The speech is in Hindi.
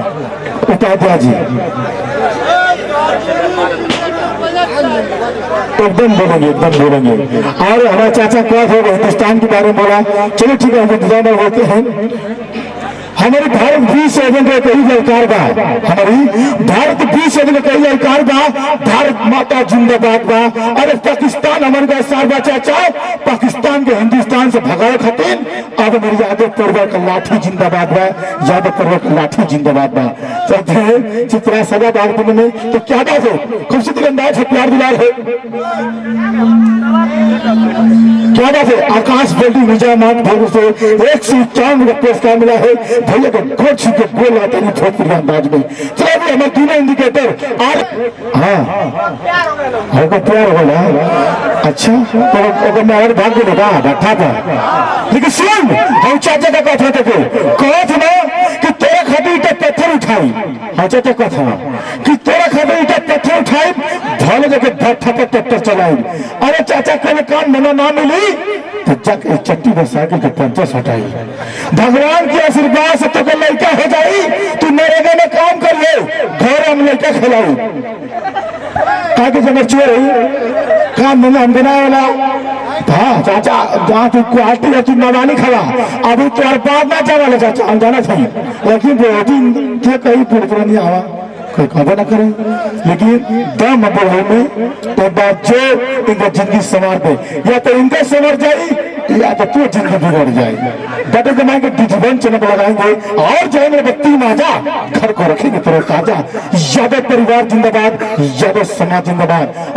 उपाध्याय जी एकदम बोलेंगे, एकदम बोलेंगे। और हमारे चाचा क्या हो हिंदुस्तान के बारे में बोला, चलो ठीक है, डिजाइनर होते हैं। हमारे भारत 20 का कई ललकार बा, हमारी भारत 20 का कई ललकार बा, भारत माता जिंदाबाद बा। अरे पाकिस्तान हमारे का सार बा चाचा, पाकिस्तान के हिंदुस्तान से भगाए खातिर अब मेरी यादव पर्वा का लाठी जिंदाबाद बा, यादव पर्वा का लाठी जिंदाबाद बा। चाहते चित्रा सजा बाग में तो क्या बात हो, खुशी तिरंदाज है, प्यार दुलार है, क्या बात है। आकाश बिल्डिंग निजामात भाग से 151 का पुरस्कार मिला है। भैया को गोद छू के बोल रहा था भोजपुरी अंदाज में। चलो अभी हमारे तीनों इंडिकेटर हाँ हमको प्यार हो रहा। अच्छा तो मैं और भाग के लगा बैठा था, लेकिन सुन हम चाचा का कथा थे कहा था ना कि तेरा खातिर इतना पत्थर उठाई। हाँ चाचा कथा कि तेरा खातिर इतना पत्थर उठाई, भाले जाके बैठा पर ट्रैक्टर चलाई। अरे चाचा कल कान मना ना मिली तो जाके चट्टी पर साइकिल के पंचर हटाई। भगवान के आशीर्वाद से तो लड़का हो जाई, तू नरेगा में काम कर ले, घर में लड़का खिलाई ताकि जब चोर काम में हम बना वाला। हाँ चाचा जहाँ तू क्वालिटी है, तू नवानी खड़ा अभी तो बात ना जा वाला चाचा हम जाना चाहिए, लेकिन बहुत थे कहीं पुरपुरा नहीं आवा कोई खबर न करे, लेकिन दम बढ़ाने में तो बात जो इनका जिंदगी संवार दे, या तो इनका संवर जाए या तो तू जिंदगी बिगड़ जाए। डटे जमाए के डिजिबन चनक लगाएंगे और जाएंगे बत्ती माजा, घर को रखेंगे तरो ताजा। यादव परिवार जिंदाबाद, यादव समाज जिंदाबाद।